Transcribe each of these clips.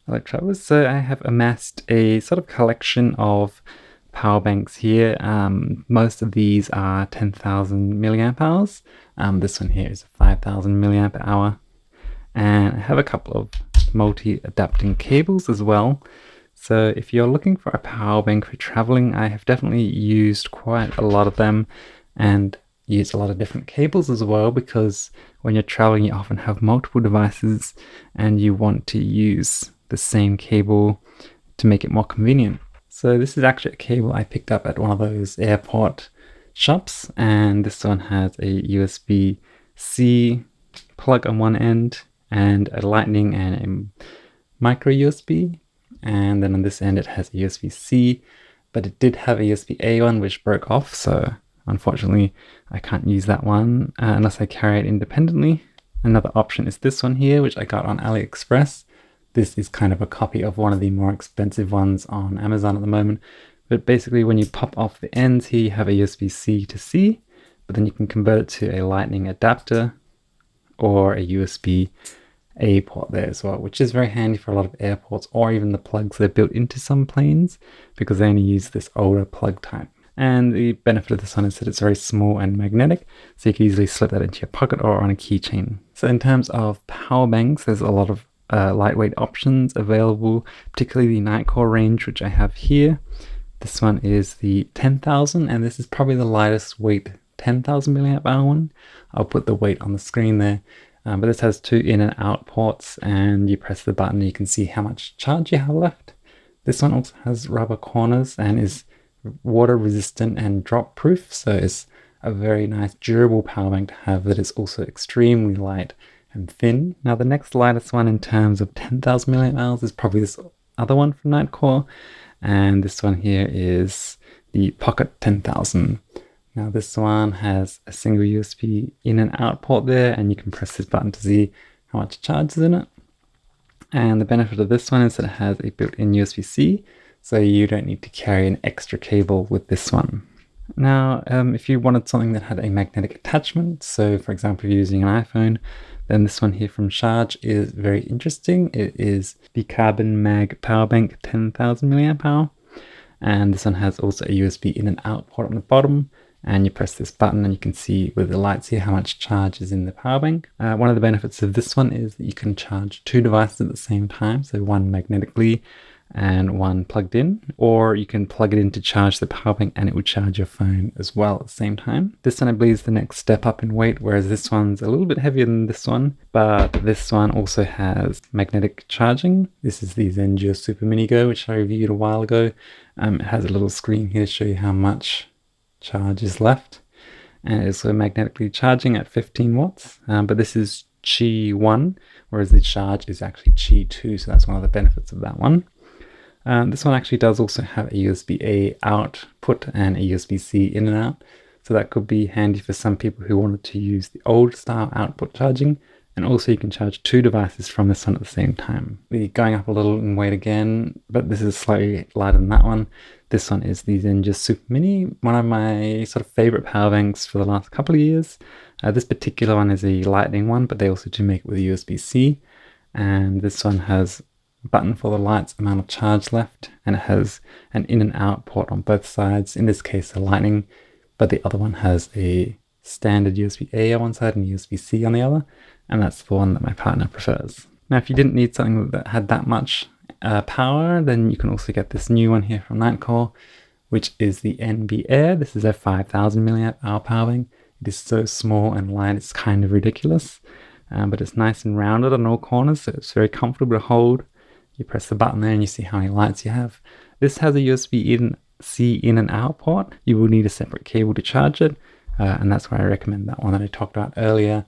Hello Travelers, so I have amassed a sort of collection of power banks here. Most of these are 10,000 milliamp hours. This one here is 5,000 milliamp hour. And I have a couple of multi-adapting cables as well. So if you're looking for a power bank for traveling, I have definitely used quite a lot of them and use a lot of different cables as well, because when you're traveling you often have multiple devices and you want to use the same cable to make it more convenient. So this is actually a cable I picked up at one of those airport shops, and this one has a USB-C plug on one end and a lightning and a micro USB, and then on this end it has a USB-C, but it did have a USB-A one which broke off, so unfortunately I can't use that one unless I carry it independently. Another option is this one here, which I got on AliExpress. This is kind of a copy of one of the more expensive ones on Amazon at the moment. But basically when you pop off the ends here, you have a USB-C to C, but then you can convert it to a lightning adapter or a USB-A port there as well, which is very handy for a lot of airports, or even the plugs that are built into some planes, because they only use this older plug type. And the benefit of this one is that it's very small and magnetic, so you can easily slip that into your pocket or on a keychain. So in terms of power banks, there's a lot of lightweight options available, particularly the Nightcore range, which I have here. This one is the 10,000, and this is probably the lightest weight 10,000 milliamp hour one. I'll put the weight on the screen there. But this has two in and out ports, and you press the button and you can see how much charge you have left. This one also has rubber corners and is water resistant and drop proof, so it's a very nice durable power bank to have that is also extremely light and thin. Now the next lightest one in terms of 10,000 milliamp hours is probably this other one from Nightcore, and this one here is the Pocket 10,000. Now this one has a single USB in and out port there, and you can press this button to see how much charge is in it. And the benefit of this one is that it has a built-in USB-C, so you don't need to carry an extra cable with this one. Now, if you wanted something that had a magnetic attachment, so for example, if you're using an iPhone, then this one here from Charge is very interesting. It is the Carbon Mag Power Bank 10,000 milliamp hour, and this one has also a USB in and out port on the bottom, and you press this button and you can see with the lights here how much charge is in the power bank. One of the benefits of this one is that you can charge two devices at the same time, so one magnetically and one plugged in, or you can plug it in to charge the power bank and it will charge your phone as well at the same time. This one I believe is the next step up in weight, whereas this one's a little bit heavier than this one, but this one also has magnetic charging. This is the Zendure Supermini Go, which I reviewed a while ago. It has a little screen here to show you how much charge is left, and it's magnetically charging at 15 watts, but this is Qi 1, whereas the Charge is actually Qi 2, so that's one of the benefits of that one. This one actually does also have a USB-A output and a USB-C in and out, so that could be handy for some people who wanted to use the old style output charging, and also you can charge two devices from this one at the same time. We're going up a little in weight again, but this is slightly lighter than that one. This one is the Zendure Supermini, one of my sort of favorite power banks for the last couple of years. This particular one is a lightning one, but they also do make it with USB-C, and this one has button for the lights, amount of charge left, and it has an in and out port on both sides, in this case a lightning, but the other one has a standard USB-A on one side and USB-C on the other, and that's the one that my partner prefers. Now if you didn't need something that had that much power, then you can also get this new one here from Nightcore, which is the NB Air. This is a 5,000 milliamp hour power bank. It is so small and light, it's kind of ridiculous, but it's nice and rounded on all corners, so it's very comfortable to hold. You press the button there and you see how many lights you have. This has a USB-C in and out port. You will need a separate cable to charge it, and that's why I recommend that one that I talked about earlier.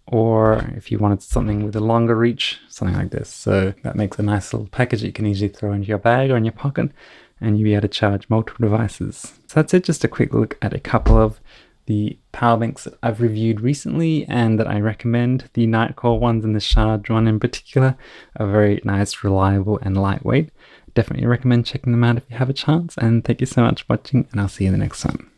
Or if you wanted something with a longer reach, something like this. So that makes a nice little package that you can easily throw into your bag or in your pocket, and you'll be able to charge multiple devices. So that's it, just a quick look at a couple of the power banks that I've reviewed recently and that I recommend. The Nightcore ones and the Charge one in particular are very nice, reliable and lightweight. Definitely recommend checking them out if you have a chance, and thank you so much for watching, and I'll see you in the next one.